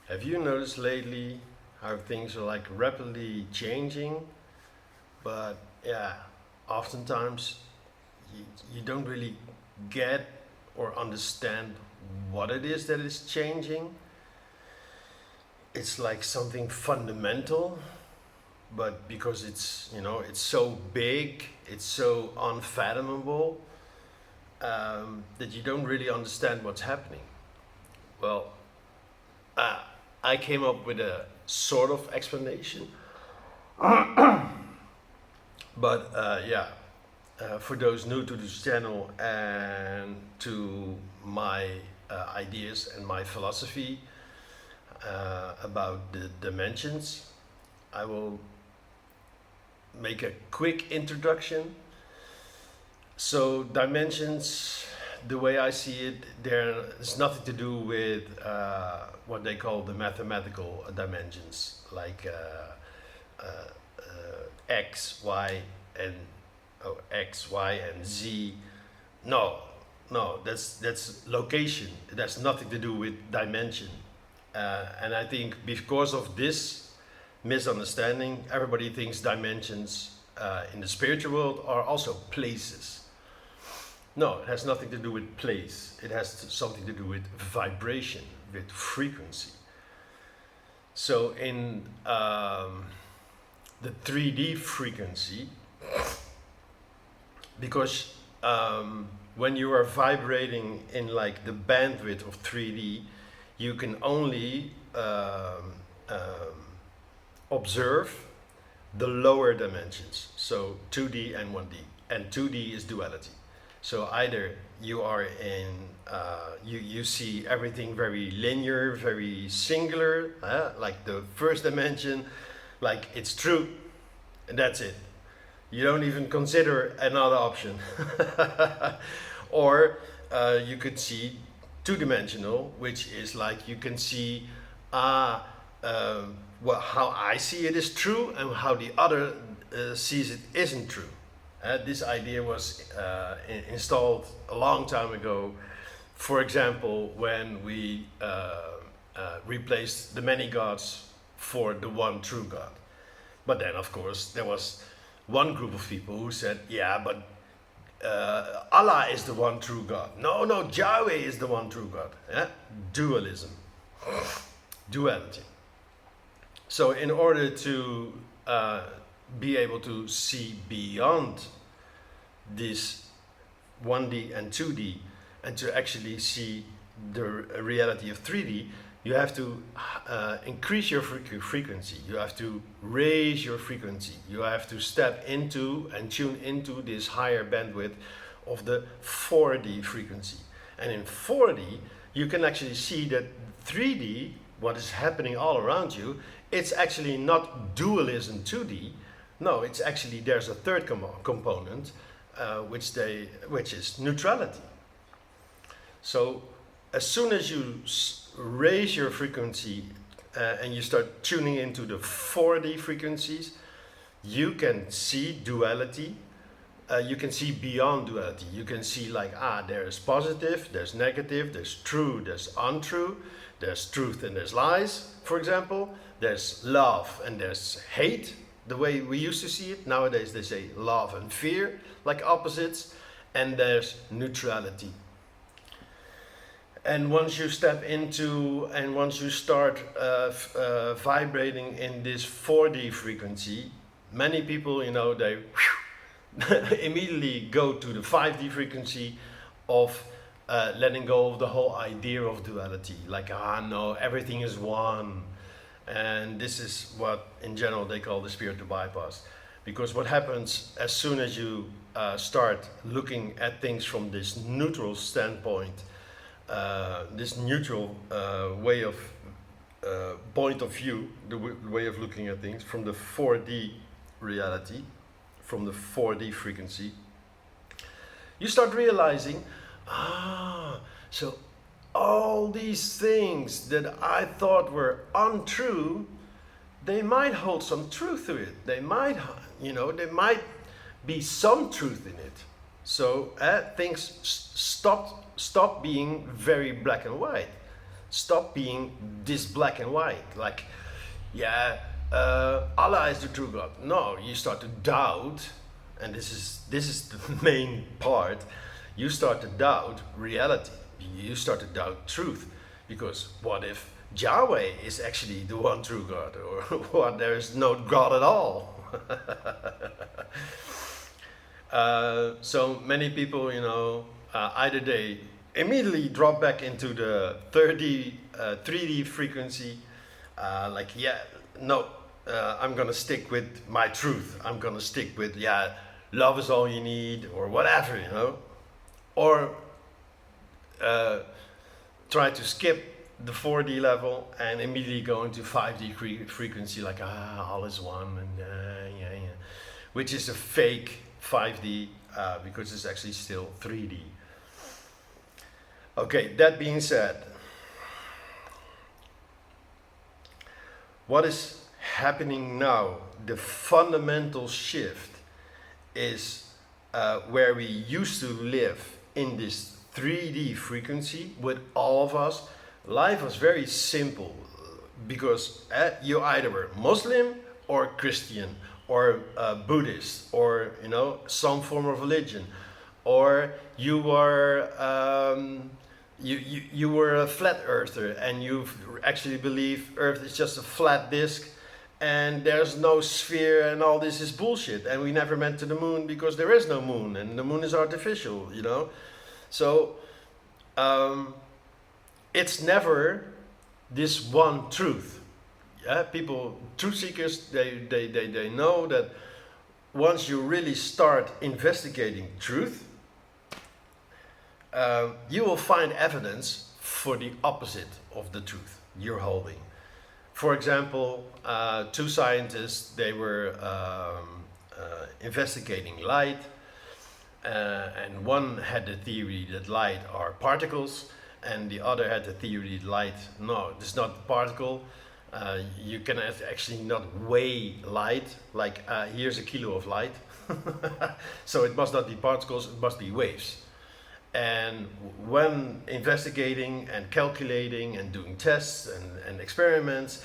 Have you noticed lately how things are like rapidly changing? But yeah, oftentimes you don't really get or understand what it is that is changing. It's like something fundamental, but because it's so big, it's so unfathomable, that you don't really understand what's happening. Well, uh, I came up with a sort of explanation, but yeah, for those new to this channel and to my ideas and my philosophy about the dimensions, I will make a quick introduction. So, dimensions, the way I see it, there's nothing to do with what they call the mathematical dimensions, like x, y, and x, y, and z. No, no, that's location. That's nothing to do with dimension. And I think because of this misunderstanding, everybody thinks dimensions in the spiritual world are also places. No, it has nothing to do with place. It has something to do with vibration, with frequency. So in the 3D frequency, because when you are vibrating in like the bandwidth of 3D, you can only observe the lower dimensions, so 2D and 1D, and 2D is duality. So either you are in, you see everything very linear, very singular, like the first dimension, like it's true, and that's it. You don't even consider another option. Or you could see two-dimensional, which is like you can see well, how I see it is true and how the other sees it isn't true. This idea was installed a long time ago. For example, when we replaced the many gods for the one true God. But then, of course, there was one group of people who said, yeah, but Allah is the one true God. No, no, Yahweh is the one true God. Dualism, duality. So in order to be able to see beyond this 1D and 2D and to actually see the reality of 3D, you have to increase your frequency. You have to raise your frequency. You have to step into and tune into this higher bandwidth of the 4D frequency. And in 4D, you can actually see that 3D, what is happening all around you, it's actually not dualism 2D. No, it's actually, there's a third component, which is neutrality. So as soon as you raise your frequency and you start tuning into the 4D frequencies, you can see duality. You can see beyond duality. You can see like, there's positive, there's negative, there's true, there's untrue, there's truth and there's lies, for example. There's love and there's hate, the way we used to see it. Nowadays they say love and fear, like opposites. And there's neutrality. And once you step into and once you start vibrating in this 4D frequency, many people, they immediately go to the 5D frequency of letting go of the whole idea of duality. Like, no, everything is one. And this is what, in general, they call the spiritual bypass. Because what happens as soon as you start looking at things from this neutral standpoint, this neutral way of point of view, the way of looking at things from the 4D reality, from the 4D frequency, you start realizing, so all these things that I thought were untrue, they might hold some truth to it. They might, there might be some truth in it. So things stop being very black and white. Stop being this black and white. Like, yeah, Allah is the true God. No, you start to doubt, and this is the main part. You start to doubt reality. You start to doubt truth, because what if Yahweh is actually the one true God, or what, there is no God at all? So many people, either they immediately drop back into the 3D frequency, like, yeah, no, I'm gonna stick with my truth. I'm gonna stick with, yeah, love is all you need, or whatever, or try to skip the 4D level and immediately go into 5D frequency, like, all is one, and yeah, which is a fake 5D, because it's actually still 3D. Okay, that being said, what is happening now, the fundamental shift is where we used to live in this 3D frequency with all of us. Life was very simple, because you either were Muslim or Christian or Buddhist, or some form of religion, or you were you were a flat earther and you actually believe Earth is just a flat disc and there's no sphere and all this is bullshit, and we never went to the moon because there is no moon and the moon is artificial, So it's never this one truth. Yeah, people, truth seekers, they know that once you really start investigating truth, you will find evidence for the opposite of the truth you're holding. For example, two scientists, they were investigating light, and one had the theory that light are particles, and the other had the theory that light, no, it's not a particle. You can actually not weigh light, like here's a kilo of light. So it must not be particles, it must be waves. And when investigating and calculating and doing tests and experiments,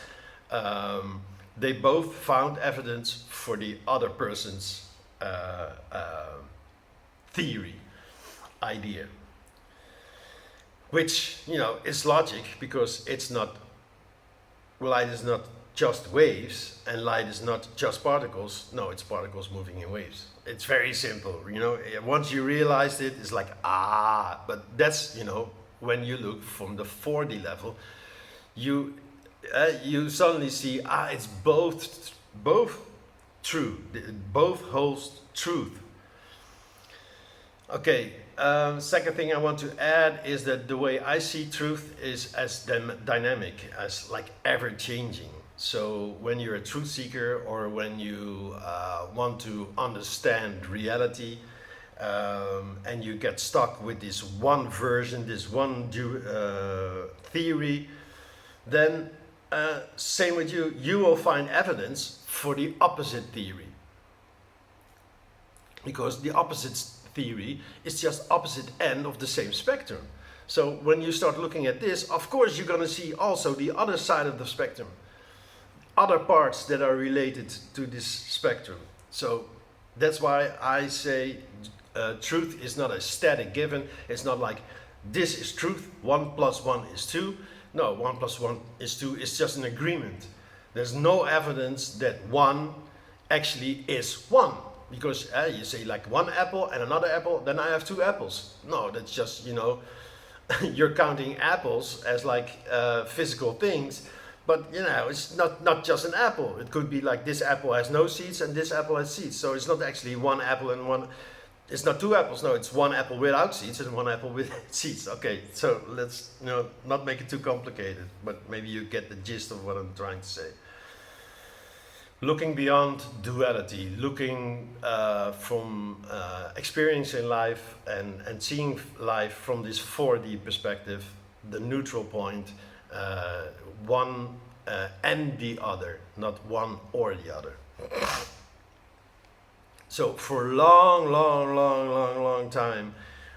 they both found evidence for the other person's theory, idea. Which, is logic, because light is not just waves, and light is not just particles. No, it's particles moving in waves. It's very simple, Once you realize it, it's like, but that's, when you look from the 4D level, you suddenly see, it's both true, both holds truth. Okay, second thing I want to add is that the way I see truth is as dynamic, as like ever-changing. So when you're a truth seeker, or when you want to understand reality, and you get stuck with this one version, this one theory, then same with you, you will find evidence for the opposite theory. Because the opposite theory is just opposite end of the same spectrum. So when you start looking at this, of course you're going to see also the other side of the spectrum, other parts that are related to this spectrum. So that's why I say truth is not a static given. It's not like this is truth, 1 + 1 is 2. No, 1 + 1 is 2. It's just an agreement. There's no evidence that 1 actually is 1. Because you say like one apple and another apple, then I have 2 apples. No, that's just, you're counting apples as like physical things. But, it's not just an apple. It could be like this apple has no seeds and this apple has seeds. So it's not actually one apple and one, it's not 2 apples. No, it's 1 apple without seeds and 1 apple with seeds. Okay, so let's, not make it too complicated. But maybe you get the gist of what I'm trying to say. Looking beyond duality, looking from experiencing life and seeing life from this 4D perspective, the neutral point, one and the other, not one or the other. So for a long time,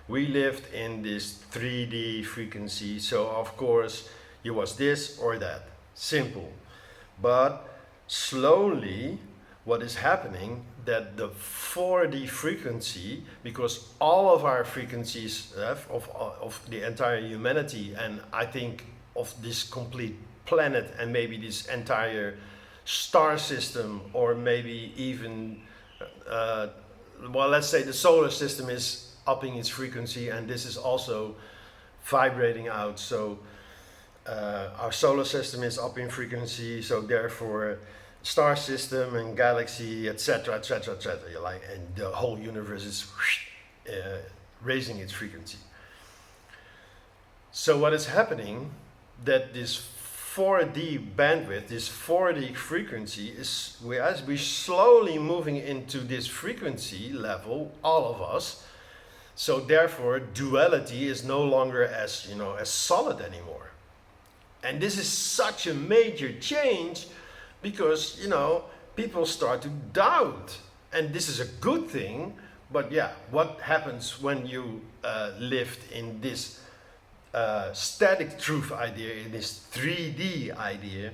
we lived in this 3D frequency. So of course, You was this or that. Simple. But slowly, what is happening, that the 4D frequency, because all of our frequencies of the entire humanity, and I think of this complete planet, and maybe this entire star system, or maybe even well, let's say the solar system is upping its frequency, and this is also vibrating out. So our solar system is upping frequency, so therefore star system and galaxy, etc., etc., etc., like, and the whole universe is raising its frequency. So what is happening, that this 4D bandwidth, this 4D frequency, is, as we slowly moving into this frequency level, all of us. So therefore, duality is no longer as, you know, as solid anymore. And this is such a major change, because, you know, people start to doubt, and this is a good thing. But yeah, what happens when you lived in this static truth idea, in this 3D idea?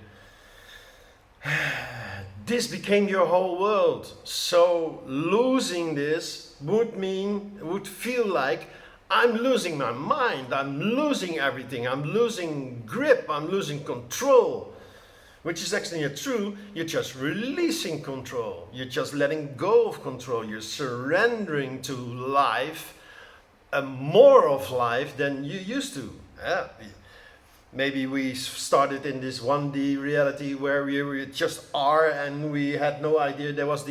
This became your whole world. So losing this would feel like I'm losing my mind, I'm losing everything, I'm losing grip, I'm losing control. Which is actually not true. You're just releasing control. You're just letting go of control. You're surrendering to life, more of life than you used to. Maybe we started in this 1D reality where we just are, and we had no idea there was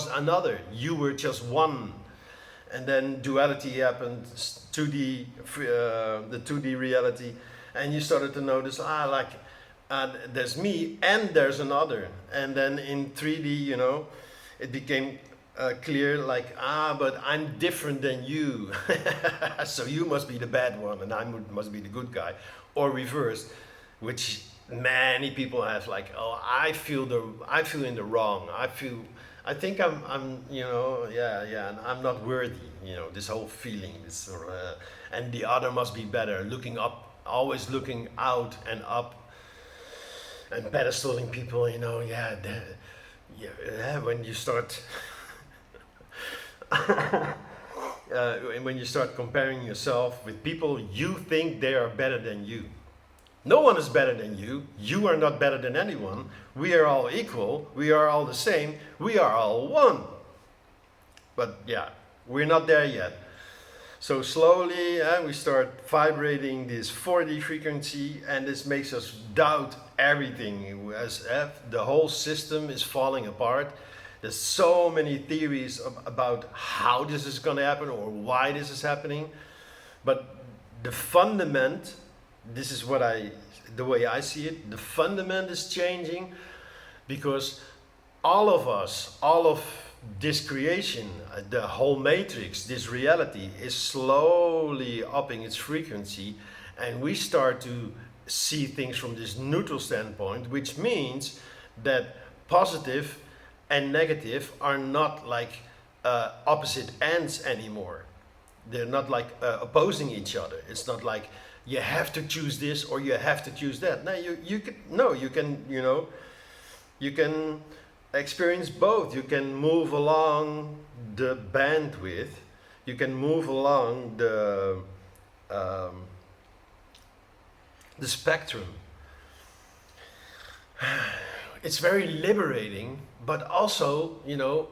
another. You were just one. And then duality happened, 2D, the 2D reality, and you started to notice, there's me and there's another. And then in 3D, you know, it became clear, like, but I'm different than you. So you must be the bad one and I must be the good guy. Or reversed, which many people have, like, oh, I feel in the wrong. I think I'm, you know, and I'm not worthy, you know, this whole feeling, this and the other must be better, looking up, always looking out and up, and pedestaling people, you know, when you start when you start comparing yourself with people, you think they are better than you. No one is better than you. You are not better than anyone. We are all equal. We are all the same. We are all one. But yeah, we're not there yet. So slowly we start vibrating this 4D frequency, and this makes us doubt everything, as if the whole system is falling apart. There's so many theories about how this is going to happen or why this is happening. But the fundament, this is the way I see it, the fundament is changing, because all of us, all of this creation, the whole matrix, this reality is slowly upping its frequency, and we start to see things from this neutral standpoint, which means that positive and negative are not like opposite ends anymore. They're not like opposing each other. It's not like you have to choose this or you have to choose that. No, you can experience both. You can move along the bandwidth. You can move along the spectrum. It's very liberating, but also, you know,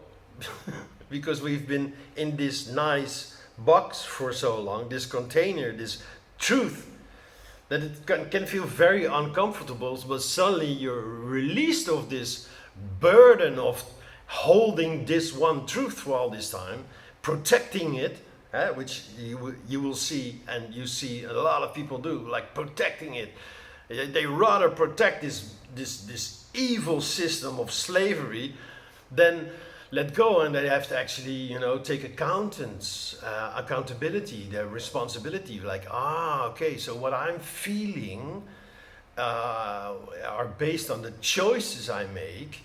because we've been in this nice box for so long, this container, this truth, that it can feel very uncomfortable, but suddenly you're released of this burden of holding this one truth for all this time, protecting it, which you will see, and you see a lot of people do, like protecting it. They rather protect this evil system of slavery than let go, and they have to actually, you know, take accountability, their responsibility. Like, okay, so what I'm feeling are based on the choices I make,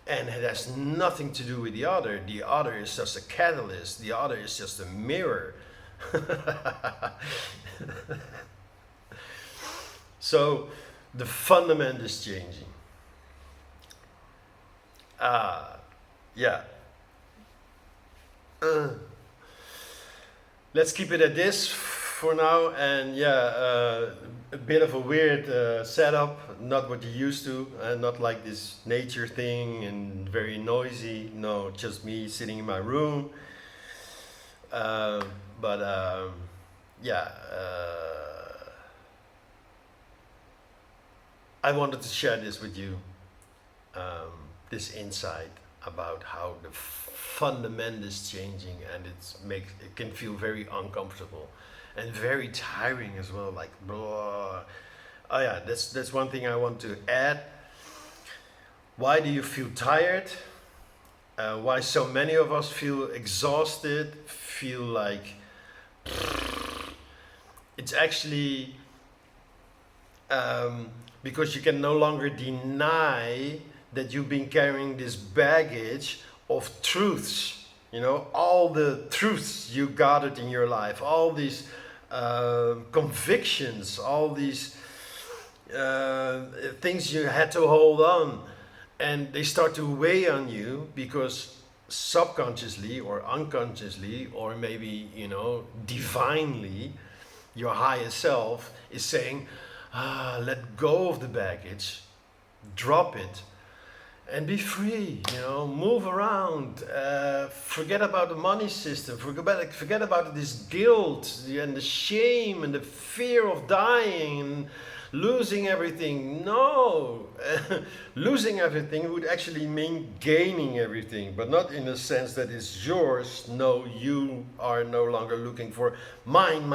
and it has nothing to do with the other. The other is just a catalyst. The other is just a mirror. So the fundament is changing. Yeah. Let's keep it at this for now. And a bit of a weird setup, not what you're used to, not like this nature thing and very noisy. No, just me sitting in my room. Uh, but yeah, I wanted to share this with you, this insight about how the fundament is changing, and it can feel very uncomfortable and very tiring as well. Like blah. Oh yeah, that's one thing I want to add. Why do you feel tired? Why so many of us feel exhausted? Feel like it's actually because you can no longer deny that you've been carrying this baggage of truths, all the truths you gathered in your life, all these convictions, all these things you had to hold on, and they start to weigh on you because subconsciously or unconsciously or maybe divinely your higher self is saying, let go of the baggage, drop it, and be free. Move around. Forget about the money system. Forget about this guilt and the shame and the fear of dying and losing everything. No, losing everything would actually mean gaining everything, but not in the sense that it's yours. No, you are no longer looking for mine,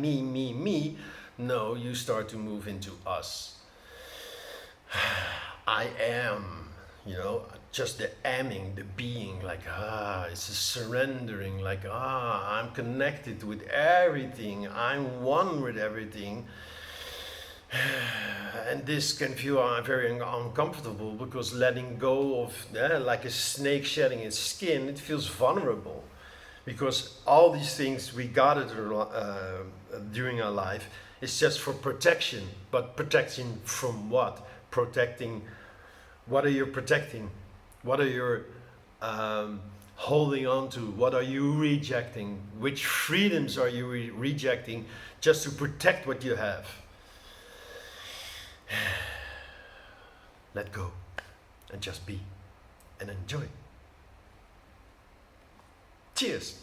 me. No, you start to move into us. I am, just the amming, the being, like, it's a surrendering, like, I'm connected with everything, I'm one with everything. And this can feel very uncomfortable because letting go of, like a snake shedding its skin, it feels vulnerable. Because all these things we gathered during our life is just for protection. But protection from what? What are you protecting? What are you holding on to? What are you rejecting? Which freedoms are you rejecting just to protect what you have? Let go and just be and enjoy. Cheers.